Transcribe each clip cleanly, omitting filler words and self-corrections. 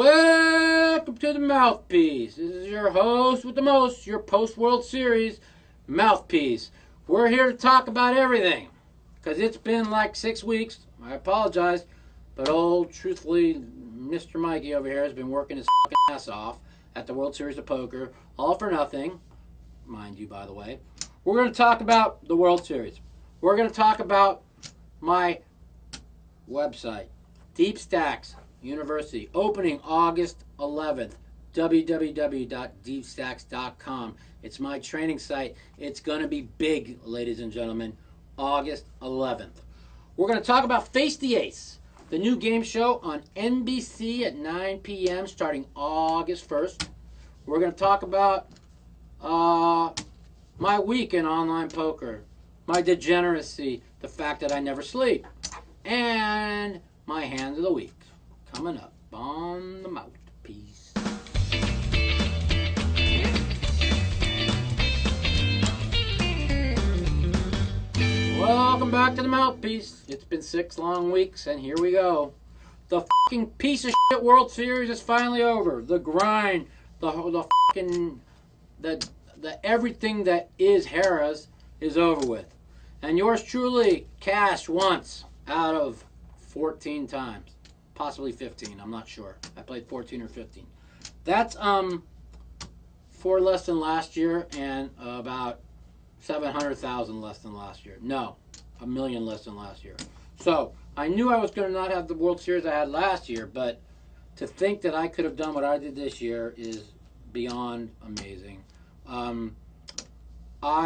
Welcome to the Mouthpiece. This is your host with the most, your post-World Series Mouthpiece. We're here to talk about everything because it's been like 6 weeks. I apologize, but truthfully, Mr. Mikey over here has been working his fucking ass off at the World Series of Poker, all for nothing, mind you, by the way. We're going to talk about the World Series. We're going to talk about my website, Deep Stacks University, opening August 11th, www.deepstacks.com. It's my training site. It's going to be big, ladies and gentlemen, August 11th. We're going to talk about Face the Ace, the new game show on NBC at 9 p.m. starting August 1st. We're going to talk about my week in online poker, my degeneracy, the fact that I never sleep, and my hand of the week. Coming up on the Mouthpiece. Welcome back to the Mouthpiece. It's been 6 long weeks, and here we go. The fucking piece of shit World Series is finally over. The grind, the everything that is Harrah's is over with. And yours truly cashed once out of 14 times. Possibly 15, I'm not sure. I played 14 or 15. That's 4 less than last year and about 700,000 less than last year. No, 1 million less than last year. So I knew I was going to not have the World Series I had last year, but to think that I could have done what I did this year is beyond amazing. I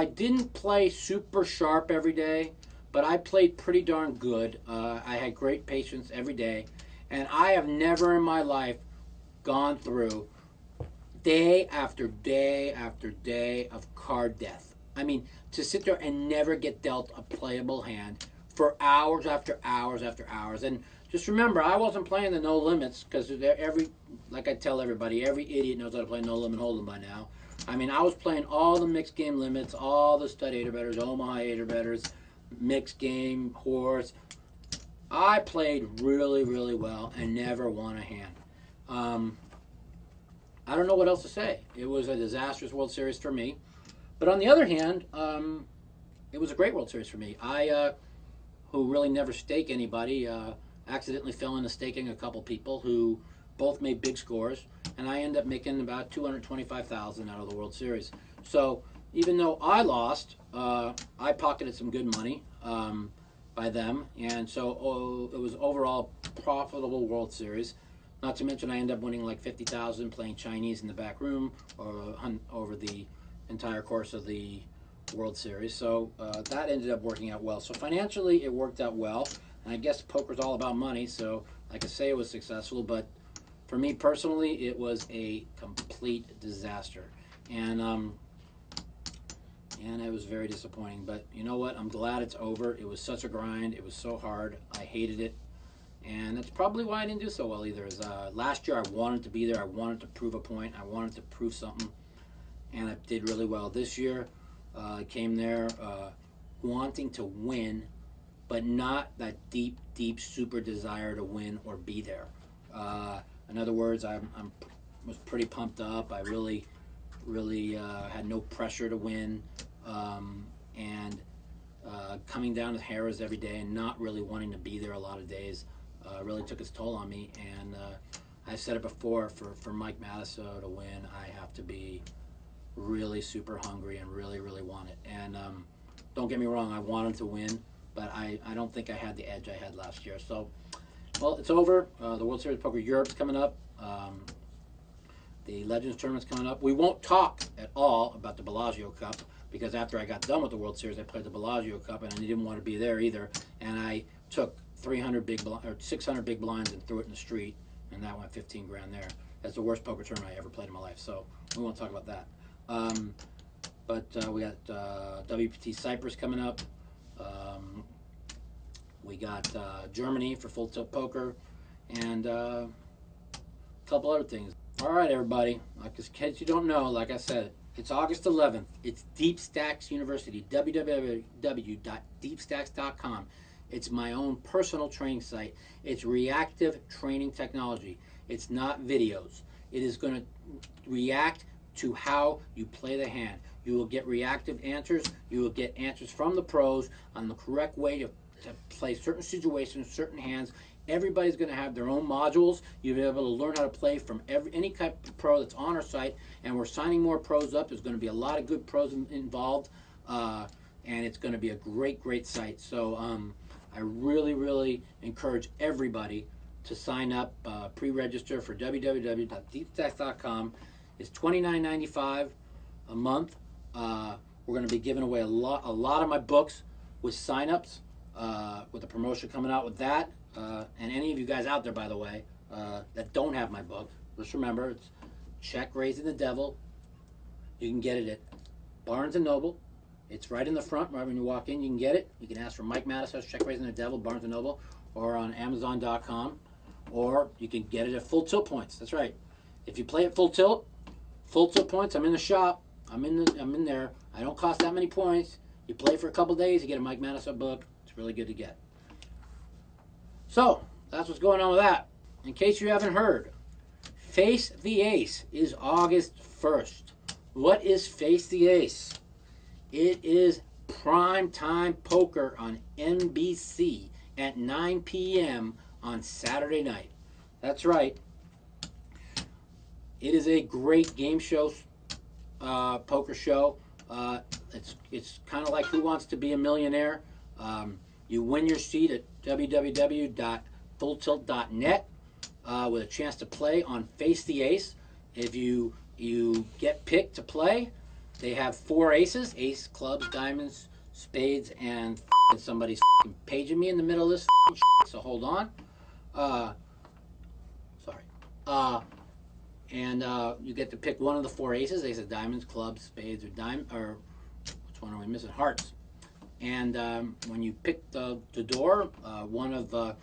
didn't play super sharp every day, but I played pretty darn good. I had great patience every day. And I have never in my life gone through day after day after day of card death. I mean, to sit there and never get dealt a playable hand for hours after hours after hours. And just remember, I wasn't playing the no limits because like I tell everybody, every idiot knows how to play no limit hold'em by now. I mean, I was playing all the mixed game limits, all the stud 8er betters, Omaha 8er betters, mixed game, horse. I played really, really well and never won a hand. I don't know what else to say. It was a disastrous World Series for me. But on the other hand, it was a great World Series for me. I, who really never stake anybody, accidentally fell into staking a couple people who both made big scores. And I ended up making about $225,000 out of the World Series. So even though I lost, I pocketed some good money. By them, and so it was overall profitable World Series. Not to mention I ended up winning like 50,000 playing Chinese in the back room or over the entire course of the World Series. So that ended up working out well. So financially it worked out well, and I guess poker's all about money, so I could say it was successful, but for me personally it was a complete disaster. And it was very disappointing. But you know what? I'm glad it's over. It was such a grind. It was so hard. I hated it. And that's probably why I didn't do so well either. Last year I wanted to be there. I wanted to prove a point. I wanted to prove something. And I did really well. This year I came there wanting to win, but not that deep, deep, super desire to win or be there. In other words, I was pretty pumped up. I really had no pressure to win, and coming down to Harrah's every day and not really wanting to be there a lot of days really took its toll on me. And I said it before, for Mike Matusow to win, I have to be really super hungry and really, really want it. And don't get me wrong, I wanted to win, but I don't think I had the edge I had last year. So, well, it's over. The World Series of Poker Europe's coming up. The Legends Tournament's coming up. We won't talk at all about the Bellagio Cup because after I got done with the World Series, I played the Bellagio Cup and I didn't want to be there either. And I took 600 big blinds and threw it in the street, and that went 15 grand there. That's the worst poker tournament I ever played in my life. So we won't talk about that. But we got WPT Cyprus coming up. We got Germany for Full Tilt Poker, and a couple other things. All right, everybody. In case you don't know, like I said, it's August 11th. It's Deep Stacks University, www.deepstacks.com. It's my own personal training site. It's reactive training technology. It's not videos. It is going to react to how you play the hand. You will get reactive answers. You will get answers from the pros on the correct way to play certain situations, certain hands. Everybody's going to have their own modules. You'll be able to learn how to play from any type of pro that's on our site, and we're signing more pros up. There's going to be a lot of good pros involved, and it's going to be a great site. So I really encourage everybody to sign up, pre-register for www.deepstacks.com. It's $29.95 a month. We're going to be giving away a lot of my books with sign-ups, with a promotion coming out with that. And any of you guys out there, by the way, that don't have my book, just remember, it's Check Raising the Devil. You can get it at Barnes & Noble. It's right in the front, right when you walk in, you can get it. You can ask for Mike Mattisow's Check Raising the Devil, Barnes & Noble, or on Amazon.com. Or you can get it at Full Tilt Points. That's right. If you play at Full Tilt Points, I'm in the shop. I'm in there. I don't cost that many points. You play for a couple days, you get a Mike Mattisow book. It's really good to get. So, that's what's going on with that. In case you haven't heard, Face the Ace is August 1st. What is Face the Ace? It is prime time poker on NBC at 9 p.m. on Saturday night. That's right. It is a great game show, poker show. It's kind of like Who Wants to Be a Millionaire. You win your seat at www.fulltilt.net with a chance to play on Face the Ace. If you get picked to play, they have 4 aces: ace, clubs, diamonds, spades, and somebody's paging me in the middle of this shit, so hold on. Sorry. And you get to pick one of the 4 aces: aces, diamonds, clubs, spades, or which one are we missing? Hearts. And when you pick the door, one of the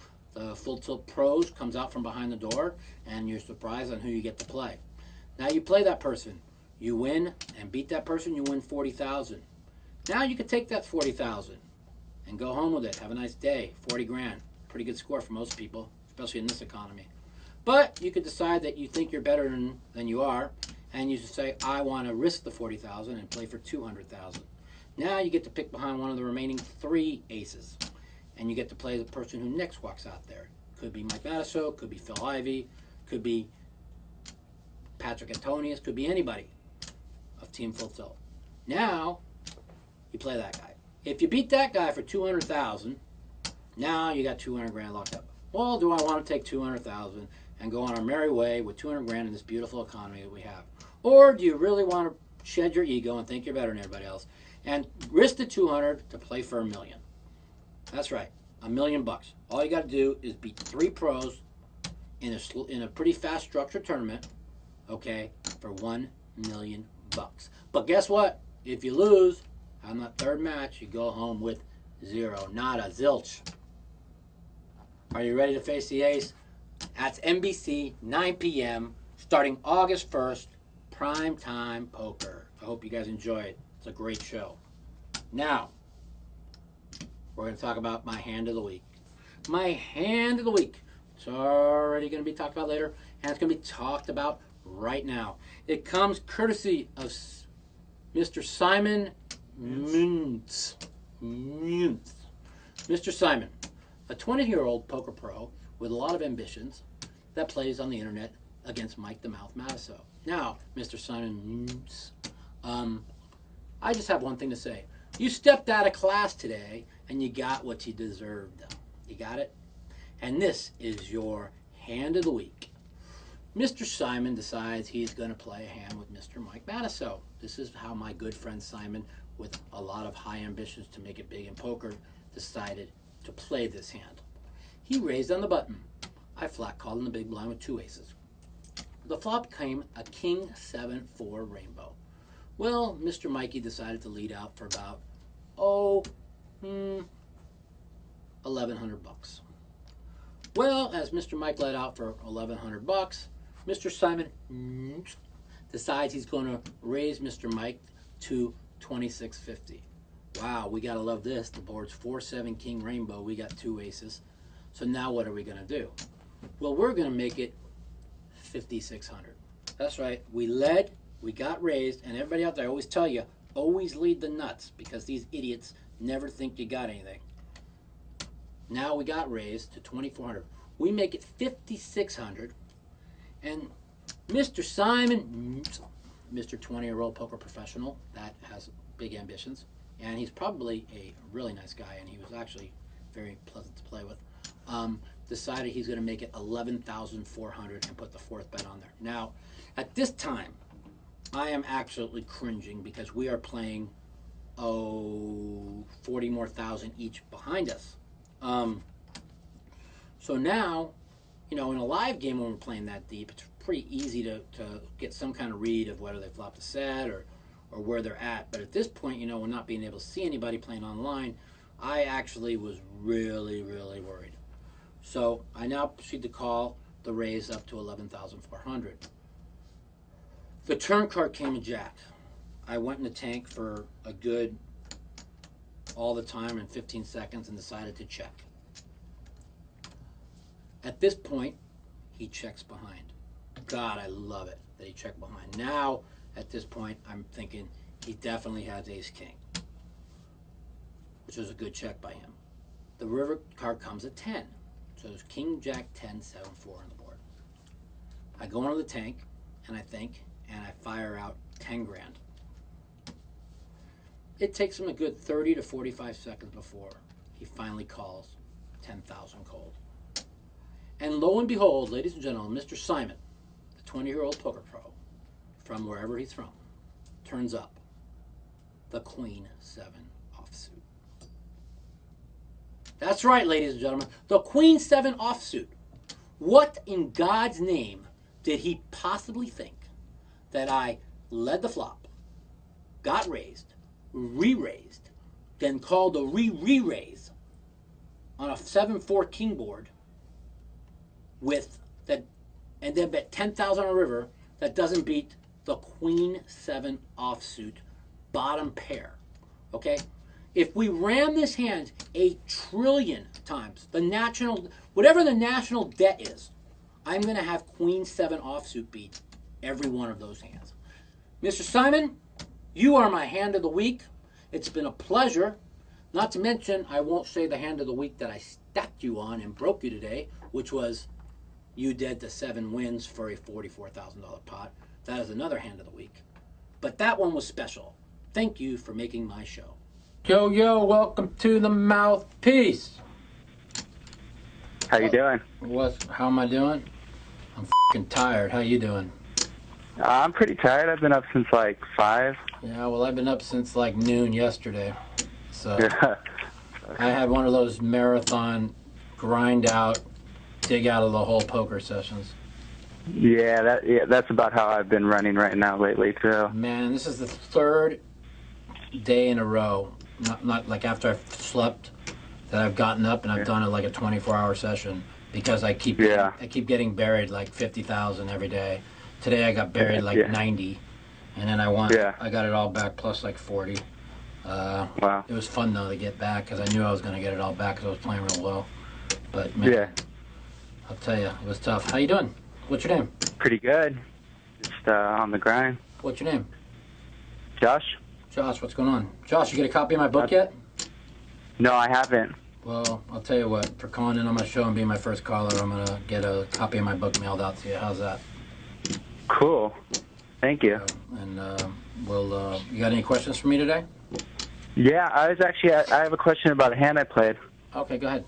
Full Tilt pros comes out from behind the door, and you're surprised on who you get to play. Now you play that person, you win, and beat that person, you win $40,000. Now you can take that $40,000 and go home with it. Have a nice day. 40 grand, pretty good score for most people, especially in this economy. But you could decide that you think you're better than you are, and you say, I want to risk the $40,000 and play for $200,000. Now you get to pick behind one of the remaining 3 aces, and you get to play the person who next walks out there. Could be Mike Mattisow, could be Phil Ivey, could be Patrick Antonius, could be anybody of Team Full Tilt. Now you play that guy. If you beat that guy for $200,000, now you got 200 grand locked up. Well, do I want to take 200,000 and go on our merry way with 200 grand in this beautiful economy that we have? Or do you really want to shed your ego and think you're better than everybody else and risk the 200 to play for $1 million? That's right, $1 million. All you got to do is beat 3 pros in a pretty fast structured tournament, okay, for $1 million. But guess what? If you lose on that 3rd match, you go home with 0, nada, zilch. Are you ready to face the ace? That's NBC, 9 p.m., starting August 1st, prime time poker. I hope you guys enjoy it. It's a great show. Now, we're going to talk about my hand of the week. My hand of the week. It's already going to be talked about later, and it's going to be talked about right now. It comes courtesy of Mr. Simon Muntz. Mr. Simon, a 20-year-old poker pro with a lot of ambitions that plays on the internet against Mike the Mouth Mattisow. Now, Mr. Simon Muntz, I just have one thing to say. You stepped out of class today and you got what you deserved. You got it? And this is your hand of the week. Mr. Simon decides he's going to play a hand with Mr. Mike Mattisow. This is how my good friend Simon, with a lot of high ambitions to make it big in poker, decided to play this hand. He raised on the button. I flat called in the big blind with 2 aces. The flop came a king 7-4 rainbow. Well, Mr. Mikey decided to lead out for about, $1,100. Well, as Mr. Mike led out for $1,100, Mr. Simon decides he's going to raise Mr. Mike to $2,650. Wow, we got to love this. The board's 4-7 king rainbow. We got 2 aces. So now what are we going to do? Well, we're going to make it 5,600. That's right. We led, we got raised, and everybody out there, I always tell you, always lead the nuts because these idiots never think you got anything. Now we got raised to 2,400. We make it 5,600, and Mr. Simon, Mr. 20-year-old poker professional that has big ambitions, and he's probably a really nice guy, and he was actually very pleasant to play with, decided he's going to make it 11,400 and put the fourth bet on there. Now, at this time, I am absolutely cringing because we are playing, 40 more thousand each behind us. So now, in a live game when we're playing that deep, it's pretty easy to get some kind of read of whether they flopped a set or where they're at. But at this point, we're not being able to see anybody playing online. I actually was really, really worried. So I now proceed to call the raise up to 11,400. The turn card came in jack. I went in the tank for a good all the time in 15 seconds and decided to check. At this point, he checks behind. God, I love it that he checked behind. Now, at this point, I'm thinking he definitely has ace-king, which was a good check by him. The river card comes at 10. So there's king, jack, 10, 7, 4 on the board. I go into the tank, and I think, and I fire out 10 grand. It takes him a good 30 to 45 seconds before he finally calls 10,000 cold. And lo and behold, ladies and gentlemen, Mr. Simon, the 20-year-old poker pro, from wherever he's from, turns up the Queen 7 offsuit. That's right, ladies and gentlemen, the Queen 7 offsuit. What in God's name did he possibly think that I led the flop, got raised, re-raised, then called a re-raise on a 7-4 king board with that, and then bet 10,000 on a river that doesn't beat the Queen 7 offsuit bottom pair? Okay? If we ram this hand a trillion times, whatever the national debt is, I'm going to have Queen 7 offsuit beat every one of those hands. Mr. Simon, you are my hand of the week. It's been a pleasure. Not to mention, I won't say the hand of the week that I stacked you on and broke you today, which was you dead to 7 wins for a $44,000 pot. That is another hand of the week. But that one was special. Thank you for making my show. Yo, welcome to the Mouthpiece. How you doing? How am I doing? I'm f***ing tired. How you doing? I'm pretty tired. I've been up since like 5. Yeah, well, I've been up since like noon yesterday. So I had one of those marathon grind out, dig out of the whole poker sessions. Yeah, that's about how I've been running right now lately too. Man, this is the 3rd day in a row, not like after I've slept, that I've gotten up and I've done it like a 24-hour session because I keep getting buried like 50,000 every day. Today I got buried like 90, and then I got it all back plus like 40. Wow. It was fun though to get back because I knew I was going to get it all back because I was playing real well. But man, I'll tell you, it was tough. How you doing? What's your name? Pretty good. Just on the grind. What's your name? Josh. Josh, what's going on? Josh, you get a copy of my book yet? No, I haven't. Well, I'll tell you what. For calling in on my show and being my first caller, I'm going to get a copy of my book mailed out to you. How's that? Cool. Thank you. You got any questions for me today? Yeah, I have a question about a hand I played. Okay, go ahead.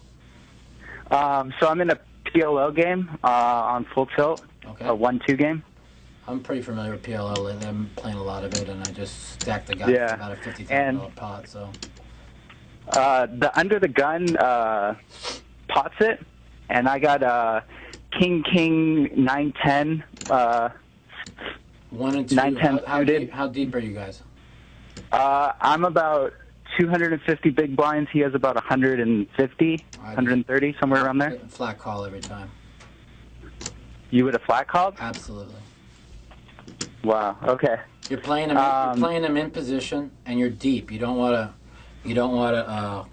So I'm in a PLO game on full tilt, okay. A 1-2 game. I'm pretty familiar with PLO. I've been playing a lot of it, and I just stacked the guy for about a $50,000 pot. So the under the gun pots it, and I got king 9-10. 1 and 2. 9-10 how deep are you guys? I'm about 250 big blinds. He has about 150, 130, somewhere around there. Flat call every time. You would have flat called? Absolutely. Wow. Okay. You're playing them. You're playing them in position, and you're deep. You don't want to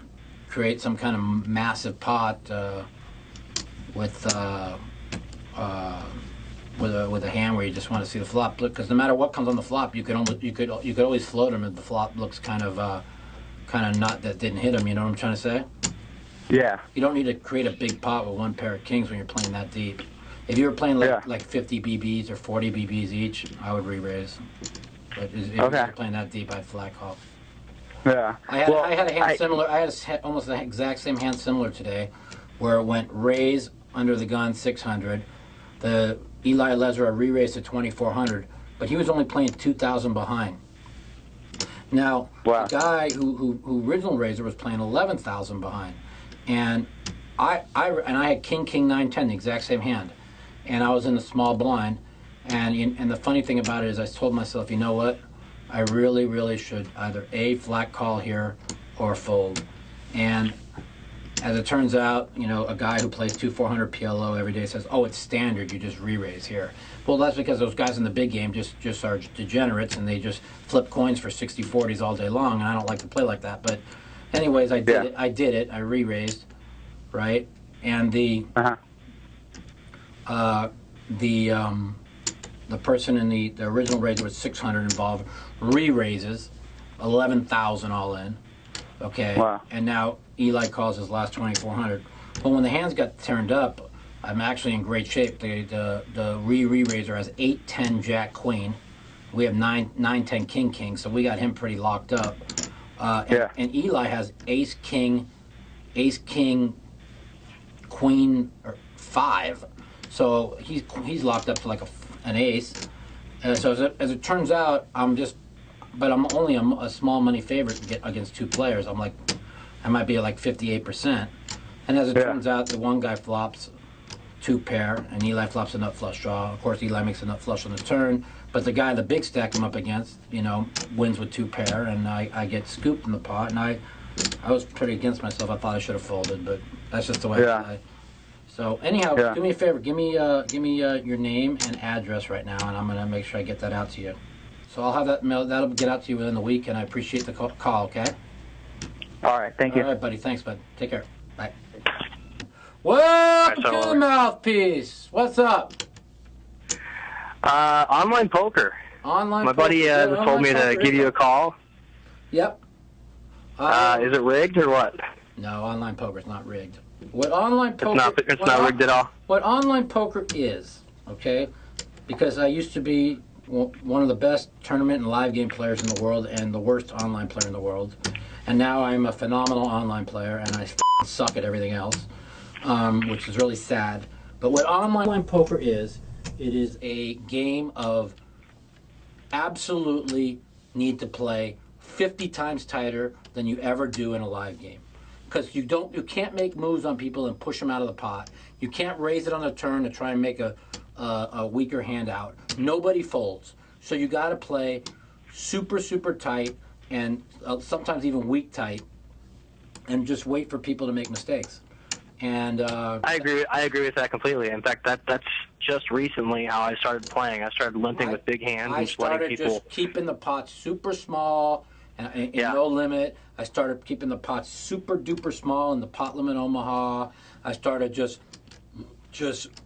create some kind of massive pot with with a hand where you just want to see the flop, because no matter what comes on the flop, you could always float him if the flop looks kind of not that didn't hit him. You know what I'm trying to say? Yeah. You don't need to create a big pot with one pair of kings when you're playing that deep. If you were playing like 50 BBs or 40 BBs each, I would re-raise. But if you're playing that deep, I'd flat call. Yeah. I had a hand similar. I had almost the exact same hand similar today, where it went raise under the gun 600. The Eli Lesra re-raised to 2400, but he was only playing 2000 behind. Now the guy who original raiser was playing 11,000 behind, and I had king 9 10, the exact same hand, and I was in the small blind, and the funny thing about it is I told myself, you know what, I really should either A, flat call here or fold. And as it turns out, you know, a guy who plays 2-400 PLO every day says, oh, it's standard, you just re-raise here. Well, that's because those guys in the big game just are degenerates, and they just flip coins for 60-40s all day long, and I don't like to play like that. But anyways, I did it. I re-raised, right? And the person in the original raiser was 600 involved, re-raises 11,000 all in. Okay. Wow. And now Eli calls his last 2,400. But when the hands got turned up, I'm actually in great shape. The re-raiser has 8-10 Jack Queen. We have 9-10 King, so we got him pretty locked up. And Eli has Ace King, Queen, or 5. So he's locked up to like an ace. So as it turns out, I'm only a small money favorite against 2 players. I might be like 58%. And as it turns out, the one guy flops 2 pair, and Eli flops a nut flush draw. Of course, Eli makes a nut flush on the turn, but the guy in the big stack I'm up against, you know, wins with 2 pair, and I get scooped in the pot, and I was pretty against myself. I thought I should have folded, but that's just the way I play. So anyhow, do me a favor. Give me your name and address right now, and I'm gonna make sure I get that out to you. So I'll have that mail. That'll get out to you within the week, and I appreciate the call. Okay. All right. Thank you. All right, buddy. Thanks, bud. Take care. Bye. Welcome to the Mouthpiece. What's up? Online poker. My buddy told me to give you a call. Yep. Is it rigged or what? No, online poker is not rigged. What online poker? It's not rigged at all. What online poker is, okay? Because I used to be one of the best tournament and live game players in the world, and the worst online player in the world, and now I'm a phenomenal online player, and I suck at everything else, which is really sad. But what online poker is, it is a game of absolutely need to play 50 times tighter than you ever do in a live game. Because you can't make moves on people and push them out of the pot. You can't raise it on the turn to try and make a weaker hand out. Nobody folds. So you got to play super tight, and sometimes even weak tight, and just wait for people to make mistakes. And I agree with that completely. In fact, that's just recently how I started playing. I started limping with big hands and just letting people. I started just keeping the pot super small and no limit. I started keeping the pot super duper small in the pot limit Omaha. I started just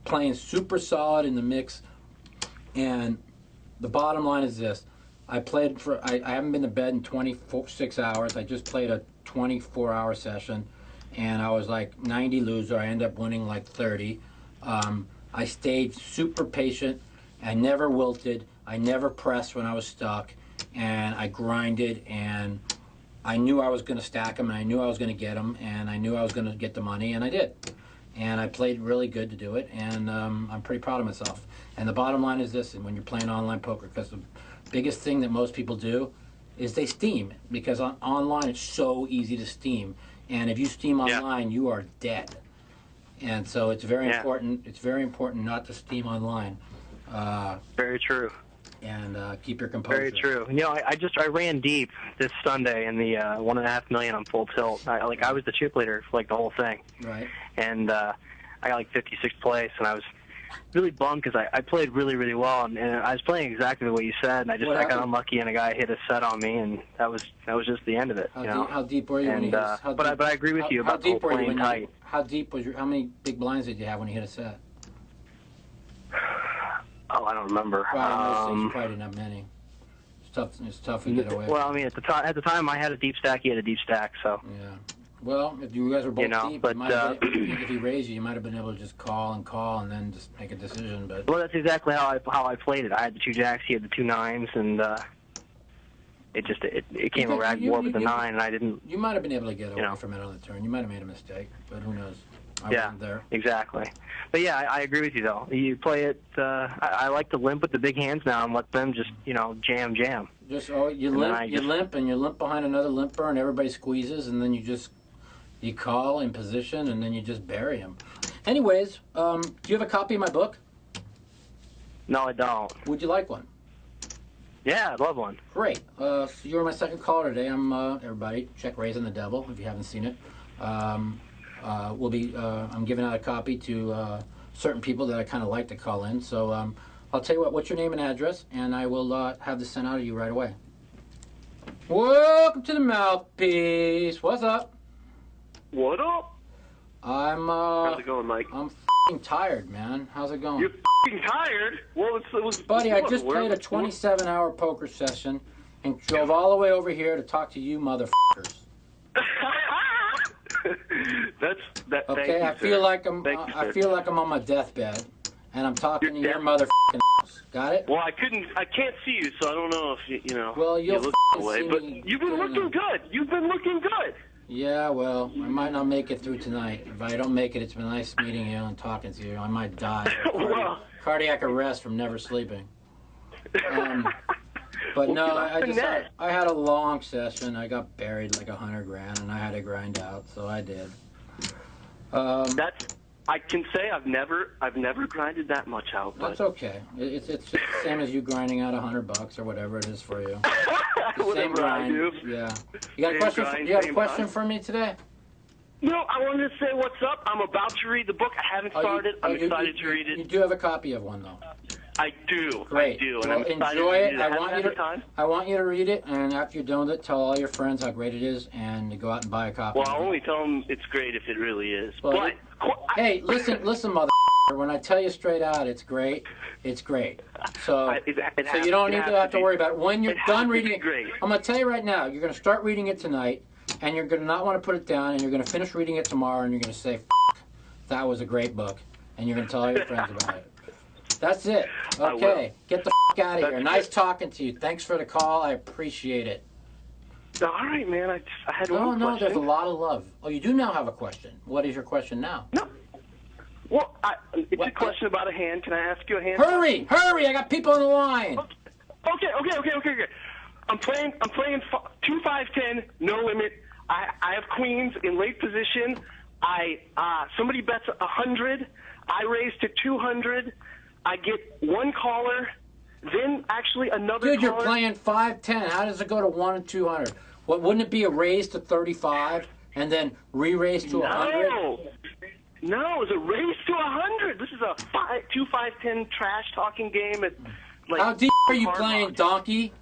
playing super solid in the mix. And the bottom line is this: I haven't been to bed in 26 hours. I just played a 24-hour session, and I was like 90 loser. I ended up winning like 30. I stayed super patient. I never wilted. I never pressed when I was stuck, and I grinded, and I knew I was going to stack them, and I knew I was going to get them, and I knew I was going to get the money, and I did. And I played really good to do it, and I'm pretty proud of myself. And the bottom line is this: when you're playing online poker, because the biggest thing that most people do is they steam, because online it's so easy to steam, and if you steam online, you are dead. And so it's very important. It's very important not to steam online. Very true. And keep your composure. Very true. You know, I ran deep this Sunday in the 1.5 million on full tilt. I was the chip leader for like the whole thing. Right. And I got like 56th place, and I was really bummed because I played really well, and I was playing exactly what you said, and I got unlucky, and a guy hit a set on me, and that was just the end of it. How deep were you when you hit a, but I agree with you about the whole playing tight. How deep was how many big blinds did you have when you hit a set? don't remember. Well, you probably didn't have many. It's tough to get away. Well, I mean, at the time I had a deep stack. He had a deep stack, so. Yeah. Well, if you guys were both deep, but if he raised you might have been able to just call and then just make a decision. But well, that's exactly how I played it. I had the 2 jacks, he had the 2 9s, and it came a rag war with the 9, and I didn't. You might have been able to get away from it on the turn. You might have made a mistake, but who knows? I wasn't there. Exactly. But yeah, I agree with you though. You play it. I like to limp with the big hands now and let them just jam. Just you limp behind another limper, and everybody squeezes, and then you call in position, and then you just bury him. Anyways, do you have a copy of my book? No, I don't. Would you like one? Yeah, I'd love one. Great. So you're my second caller today. I'm everybody check Raising the Devil if you haven't seen it. I'm giving out a copy to certain people that I kind of like to call in. So I'll tell you what's your name and address, and I will have this sent out to you right away. Welcome to the Mouthpiece. What's up? What up? How's it going, Mike? I'm f***ing tired, man. How's it going? You're f***ing tired? Well, it was. Buddy, I just played a 27-hour poker session and drove all the way over here to talk to you motherfuckers. That. Okay, thank you, I feel sir. I feel like I'm on my deathbed, and I'm talking to your motherfucking ass. Got it? Well, I can't see you, so I don't know if you know. Well, you'll you look away, see but me you've been looking good. You've been looking good. Yeah, well, I might not make it through tonight. If I don't make it, it's been nice meeting you and talking to you. I might die. Cardiac arrest from never sleeping. But no, I had a long session. I got buried like $100,000, and I had to grind out, so I did. I can say I've never grinded that much out. But that's okay. It's just the same as you grinding out $100 or whatever it is for you. Same grind. I do. Yeah. You got a question? You got a question for me today? No, I wanted to say what's up. I'm about to read the book. I haven't started. I'm excited to read it. You do have a copy of one, though. I do. Great. I do. Well, and I'm enjoy it. I want you to read it, and after you're done with it, tell all your friends how great it is, and to go out and buy a copy. Well, I'll only tell them it's great if it really is. Well, hey, listen, mother. When I tell you straight out, it's great. It's great. So you don't need to have to worry about it. When you're done reading it, I'm going to tell you right now, you're going to start reading it tonight, and you're going to not want to put it down, and you're going to finish reading it tomorrow, and you're going to say, that was a great book, and you're going to tell all your friends about it. That's it. Okay, get the out of here. Nice talking to you. Thanks for the call. I appreciate it. All right, man. I had one question. No, there's a lot of love. Oh, you do now have a question. What is your question now? No. Well, it's a question about a hand. Can I ask you a hand? Hurry! I got people on the line. Okay. I'm playing 2-5-10, no limit. I have queens in late position. Somebody bets 100. I raise to 200. I get one caller, then actually another Dude, caller. You're playing 5-10. How does it go to 1 and 200? What, wouldn't it be a raise to 35 and then re-raise to 100? No, it's a raise to 100. This is a 2-5-10 trash talking game. How deep are you playing, donkey?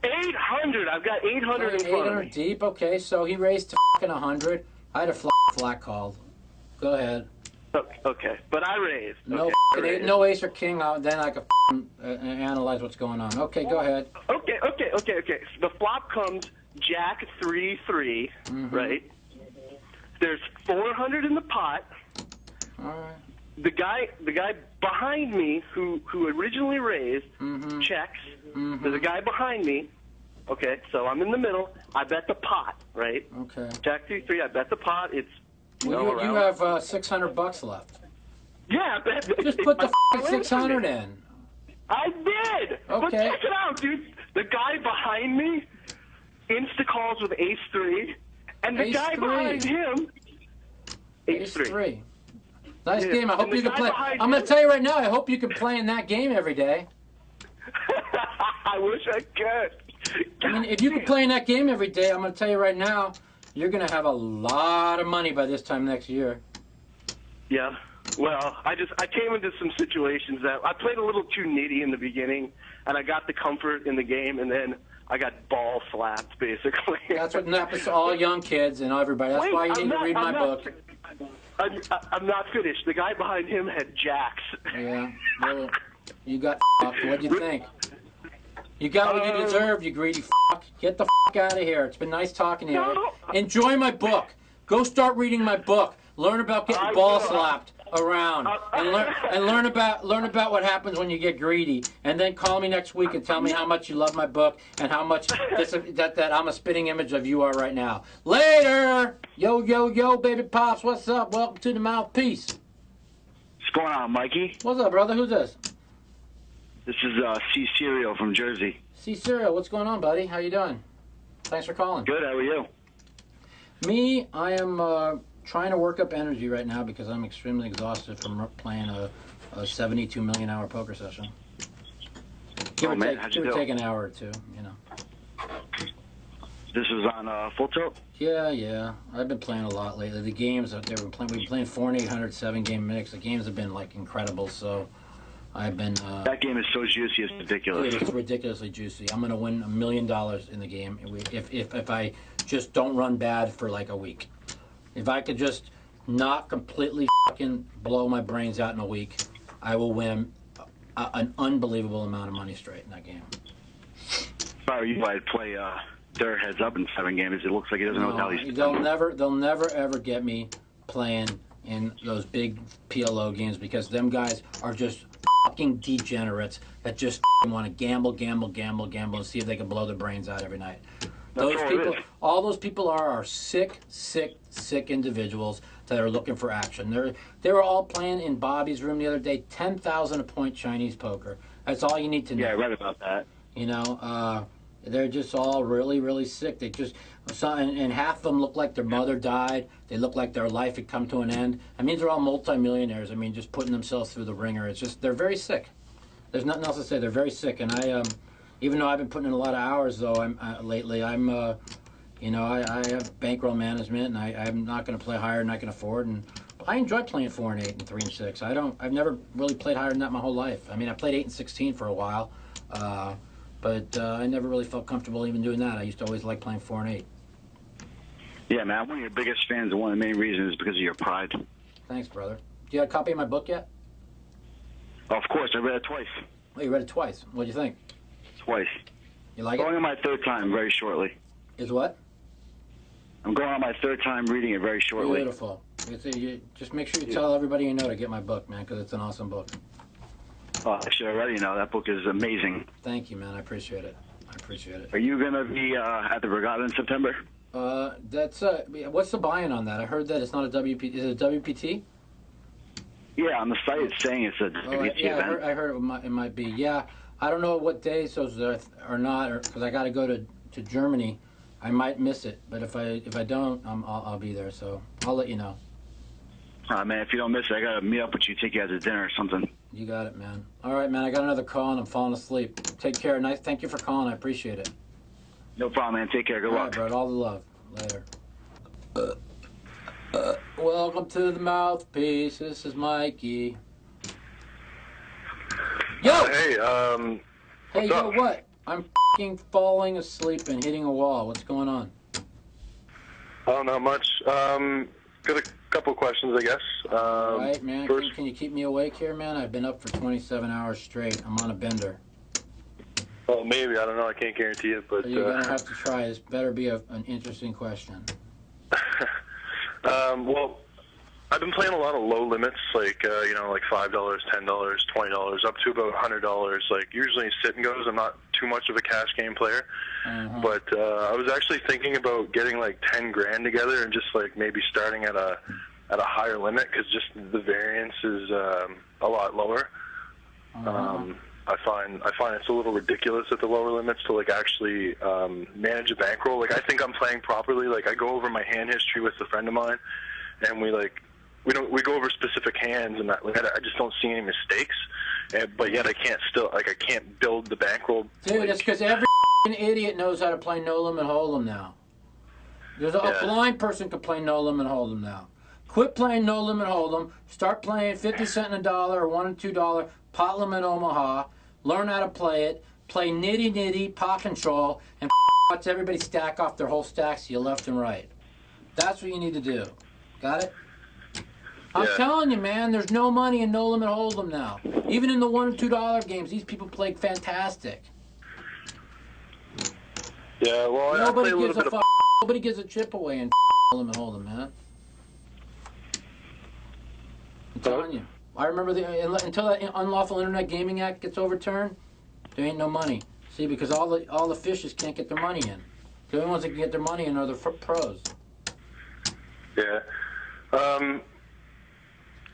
800. I've got 800 in front of me. 800 deep. Okay, so he raised to 100. I had a flat called. Go ahead. Okay, but I raised. No ace or king. Then I can analyze what's going on. Okay, go ahead. Okay. So the flop comes Jack 3-3, right? There's 400 in the pot. All right. The guy behind me who originally raised checks. There's a guy behind me. Okay, so I'm in the middle. I bet the pot, right? Okay. Jack 3-3. I bet the pot. It's you have $600 left. Yeah, I bet. Just put the 600 in. I did. Okay. But check it out, dude. The guy behind me insta calls with ace 3, and the guy behind him ace 3. Nice game. I hope you can play. I'm going to tell you right now, I hope you can play in that game every day. I wish I could. I mean, if you can play in that game every day, I'm going to tell you right now, you're going to have a lot of money by this time next year. Yeah. Well, I came into some situations that I played a little too nitty in the beginning, and I got the comfort in the game, and then I got ball slapped, basically. That's what happens to all young kids and everybody. That's why you need to read my book. I'm not finished. The guy behind him had jacks. Yeah. You got fucked. What'd you think? You got what you deserved, you greedy fuck. Get the fuck out of here. It's been nice talking to you. No. Enjoy my book. Go start reading my book. Learn about getting ball slapped around, and learn about what happens when you get greedy. And then call me next week and tell me how much you love my book and how much that I'm a spitting image of you are right now. Later. Yo, yo, yo, baby pops. What's up? Welcome to the Mouthpiece. What's going on, Mikey? What's up, brother? Who's this? This is C Cereal from Jersey. C Cereal. What's going on, buddy? How you doing? Thanks for calling. Good. How are you? Me, I am trying to work up energy right now because I'm extremely exhausted from playing a 72 million hour poker session. Give or take an hour or two, you know. This was on Full Tilt? Yeah. I've been playing a lot lately. The games that we've been playing 4 and 800 7-game mix. The games have been like incredible. So I've been. That game is so juicy, it's ridiculous. It's ridiculously juicy. I'm gonna win $1 million in the game if I just don't run bad for like a week. If I could just not completely fucking blow my brains out in a week, I will win an unbelievable amount of money straight in that game. If I were you, I'd play Dirt heads up in 7 games. It looks like he doesn't know what the hell he's doing. They'll never ever get me playing in those big PLO games because them guys are just fucking degenerates that just want to gamble and see if they can blow their brains out every night. Those people, all those people are sick individuals that are looking for action. They were all playing in Bobby's room the other day, 10,000 a point Chinese poker. That's all you need to know. Yeah, I read about that. You know, they're just all really sick. They just and half of them look like their mother died. They look like their life had come to an end. I mean, they're all multimillionaires. I mean, just putting themselves through the ringer. It's just they're very sick. There's nothing else to say. They're very sick, and I even though I've been putting in a lot of hours, though, lately, I'm, you know, I have bankroll management, and I'm not going to play higher than I can afford, and I enjoy playing 4 and 8 and 3 and 6. I've never really played higher than that my whole life. I mean, I played 8 and 16 for a while, but I never really felt comfortable even doing that. I used to always like playing 4 and 8. Yeah, man, I'm one of your biggest fans, and one of the main reasons is because of your pride. Thanks, brother. Do you have a copy of my book yet? Oh, of course, I read it twice. Oh, you read it twice. What'd you think? Twice. You like Going it? on my 3rd time very shortly. Is what? I'm going on my 3rd time reading it very shortly. Beautiful. Just make sure you tell everybody you know to get my book, man, because it's an awesome book. Oh, I should already know. That book is amazing. Thank you, man. I appreciate it. Are you going to be at the Regatta in September? What's the buy-in on that? I heard that it's not a WPT. Is it a WPT? Yeah, on the site it's saying it's a WPT event. I heard it might be. Yeah, I don't know what days those are not, because I got to go to Germany. I might miss it, but if I don't, I'll be there. So I'll let you know. Man, if you don't miss it, I got to meet up with you, take you out to dinner or something. You got it, man. All right, man. I got another call and I'm falling asleep. Take care. Nice. Thank you for calling. I appreciate it. No problem, man. Take care. Good luck. All right, bro. All the love. Later. Welcome to the Mouthpiece. This is Mikey. Yo! Hey, yo, what? I'm f***ing falling asleep and hitting a wall. What's going on? Oh, not much. Got a couple questions, I guess. All right, man. First, Can you keep me awake here, man? I've been up for 27 hours straight. I'm on a bender. well, maybe. I don't know. I can't guarantee it, but... So you're going to have to try. This better be an interesting question. Well, I've been playing a lot of low limits, like, like $5, $10, $20, up to about $100. Like, usually sit and goes. I'm not too much of a cash game player. Uh-huh. But I was actually thinking about getting, like, 10 grand together and just, like, maybe starting at a higher limit because just the variance is a lot lower. Uh-huh. I find it's a little ridiculous at the lower limits to like actually manage a bankroll. Like I think I'm playing properly. Like I go over my hand history with a friend of mine, and we go over specific hands, and I just don't see any mistakes. But yet I can't build the bankroll. Dude, it's because every idiot knows how to play no limit hold'em now. There's a blind person can play no limit hold'em now. Quit playing no limit hold'em. Start playing 50 cent and a dollar or $1 and $2 pot limit Omaha. Learn how to play it. Play nitty pot control and watch everybody stack off their whole stacks to your left and right. That's what you need to do. Got it? I'm Yeah. telling you, man, there's no money in No Limit Hold'em now. Even in the $1 and $2 games, these people play fantastic. Yeah, well, I Nobody play a little gives a bit of... fuck. Nobody gives a chip away in No Limit Hold'em, man. I'm telling you. I remember until that Unlawful Internet Gaming Act gets overturned, there ain't no money. See, because all the fishes can't get their money in. The only ones that can get their money in are the pros. Yeah. All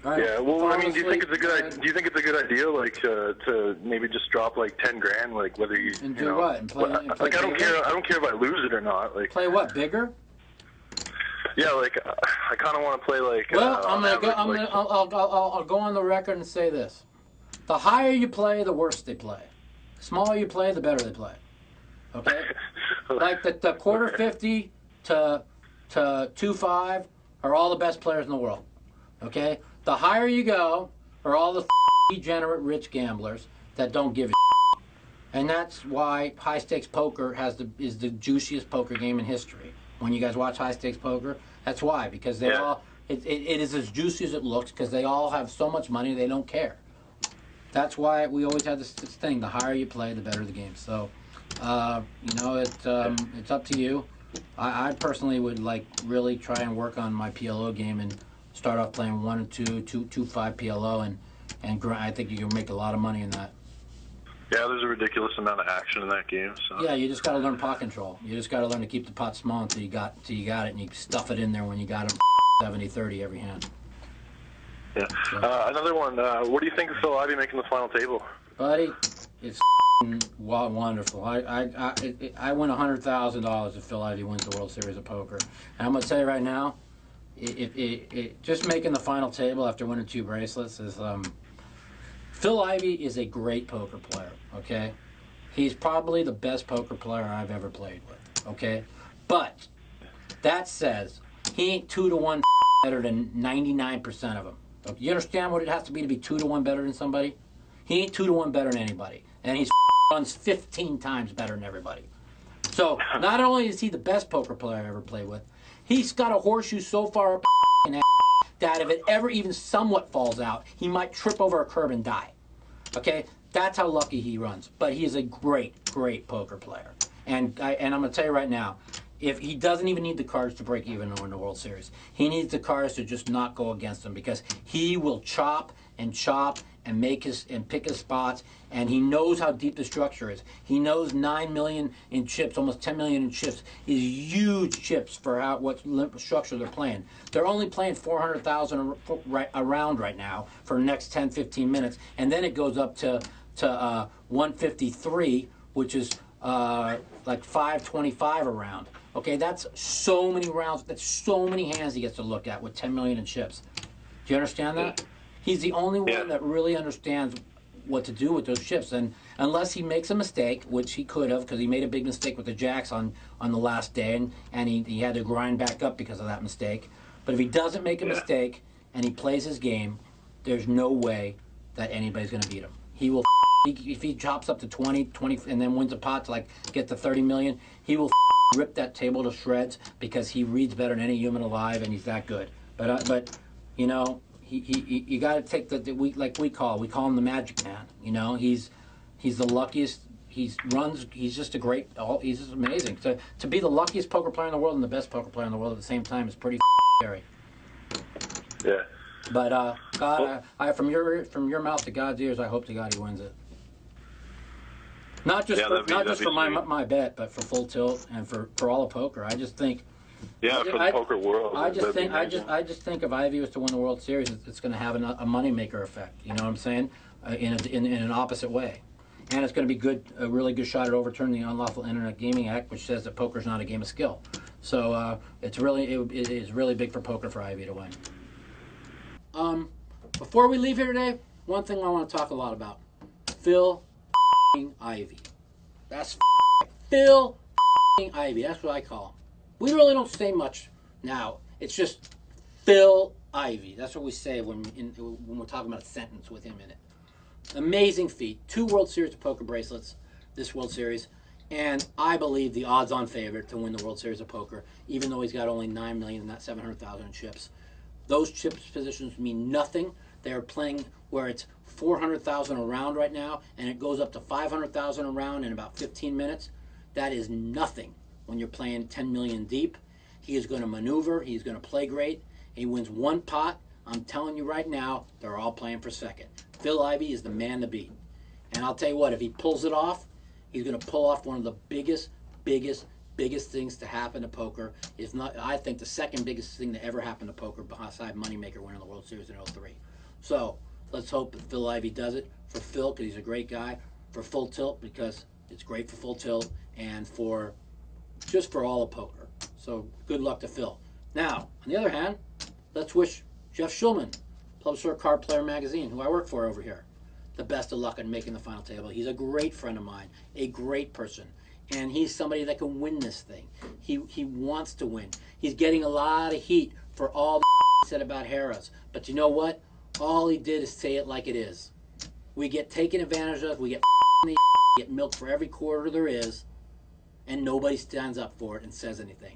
right, Yeah. Well, I mean, do you think it's a good? asleep, Do you think it's a good idea, like, to maybe just drop like 10 grand, like whether you And you do know, what? And play like I don't bigger? care. I don't care if I lose it or not. Like, Play what? Bigger? yeah, like I kind of want to play like. Well, on average, like, I'll go on the record and say this: the higher you play, the worse they play. The smaller you play, the better they play. Okay, like the quarter 50 to 2.5 are all the best players in the world. Okay, the higher you go are all the degenerate rich gamblers that don't give a shit. And that's why high stakes poker is the juiciest poker game in history. When you guys watch high stakes poker, that's why, because they all it is as juicy as it looks, because they all have so much money they don't care. That's why we always had this thing: the higher you play, the better the game. So, it's up to you. I personally would like really try and work on my PLO game and start off playing 1 and 2.5 PLO, and I think you can make a lot of money in that. yeah, there's a ridiculous amount of action in that game. So. Yeah, you just got to learn pot control. You just got to learn to keep the pot small until you got it, and you stuff it in there when you got them 70-30 every hand. Yeah. Another one. What do you think of Phil Ivey making the final table? Buddy, it's wonderful. I win $100,000 if Phil Ivey wins the World Series of Poker. And I'm gonna tell you right now, just making the final table after winning 2 bracelets is Phil Ivey is a great poker player. Okay, he's probably the best poker player I've ever played with. Okay, but that says he ain't 2 to 1 better than 99% of them. You understand what it has to be 2 to 1 better than somebody? He ain't 2 to 1 better than anybody, and he runs 15 times better than everybody. So not only is he the best poker player I ever played with, he's got a horseshoe so far up that if it ever even somewhat falls out, he might trip over a curb and die. Okay, that's how lucky he runs. But he is a great, great poker player, and I'm gonna tell you right now, if he doesn't even need the cards to break even or win the World Series, he needs the cards to just not go against him, because he will chop and pick his spots, and he knows how deep the structure is. He knows 9 million in chips, almost 10 million in chips, is huge chips for what structure they're playing. They're only playing 400,000 a round right now for the next 10, 15 minutes, and then it goes up to 153, which is like 525 a round. Okay, that's so many rounds. That's so many hands he gets to look at with 10 million in chips. Do you understand that? He's the only one that really understands what to do with those chips. And unless he makes a mistake, which he could have, because he made a big mistake with the jacks on the last day, and he had to grind back up because of that mistake. But if he doesn't make a mistake and he plays his game, there's no way that anybody's going to beat him. He will. If he chops up to 20, and then wins a pot to get to 30 million, he will rip that table to shreds, because he reads better than any human alive, and he's that good. But you know, you got to take we call him the Magic Man. You know, he's the luckiest. He's just a great. He's just amazing. To be the luckiest poker player in the world and the best poker player in the world at the same time is pretty scary. Yeah. But God, from your mouth to God's ears, I hope to God he wins it. Not just for my bet, but for Full Tilt and for all of poker. I just think. Yeah, for the poker world. I just think if Ivey was to win the World Series, it's going to have a moneymaker effect. You know what I'm saying? In an opposite way, and it's going to be a really good shot at overturning the Unlawful Internet Gaming Act, which says that poker is not a game of skill. So it is really big for poker for Ivey to win. Before we leave here today, one thing I want to talk a lot about: Phil Ivey. That's Phil Ivey. That's what I call him. We really don't say much now. It's just Phil Ivey. That's what we say when we're talking about a sentence with him in it. Amazing feat. 2 World Series of Poker bracelets this World Series, and I believe the odds-on favorite to win the World Series of Poker, even though he's got only 9 million and not 700,000 in chips. Those chips positions mean nothing. They are playing where it's 400,000 a round right now, and it goes up to 500,000 a round in about 15 minutes. That is nothing when you're playing 10 million deep. He is going to maneuver. He's going to play great. He wins one pot. I'm telling you right now, they're all playing for second. Phil Ivey is the man to beat. And I'll tell you what, if he pulls it off, he's going to pull off one of the biggest things to happen to poker. If not, I think the second biggest thing that ever happened to poker beside Moneymaker winning the World Series in '03. So let's hope that Phil Ivey does it. For Phil, because he's a great guy. For Full Tilt, because it's great for Full Tilt. And for just for all of poker. So good luck to Phil. Now, on the other hand, let's wish Jeff Schulman, publisher of Card Player Magazine, who I work for over here, the best of luck in making the final table. He's a great friend of mine, a great person, and he's somebody that can win this thing. He wants to win. He's getting a lot of heat for all the he said about Harrah's, but you know what? All he did is say it like it is. We get taken advantage of. We get milked for every quarter there is, and nobody stands up for it and says anything.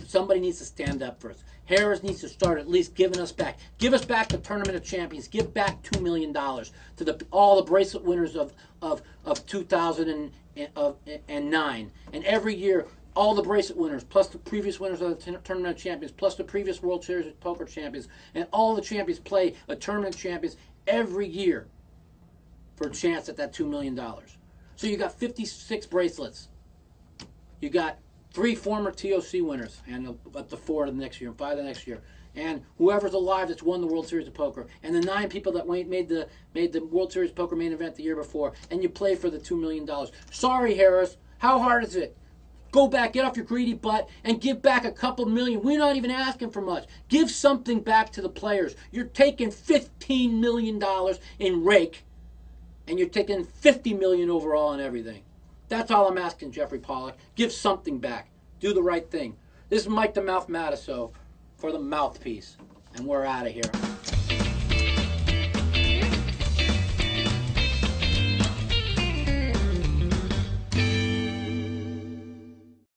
Somebody needs to stand up for us. Harris needs to start at least giving us back. Give us back the Tournament of Champions. Give back $2 million to all the bracelet winners of 2009. And every year, all the bracelet winners, plus the previous winners of the Tournament of Champions, plus the previous World Series of Poker champions, and all the champions play a Tournament of Champions every year for a chance at that $2 million. So you got 56 bracelets. You got 3 former TOC winners, and up to 4 the next year, and 5 the next year, and whoever's alive that's won the World Series of Poker, and the 9 people that made the World Series of Poker main event the year before, and you play for the $2 million. Sorry, Harris, how hard is it? Go back, get off your greedy butt, and give back a couple million. We're not even asking for much. Give something back to the players. You're taking $15 million in rake, and you're taking $50 million overall and everything. That's all I'm asking, Jeffrey Pollack. Give something back. Do the right thing. This is Mike the Mouth Matiso for the Mouthpiece, and we're out of here.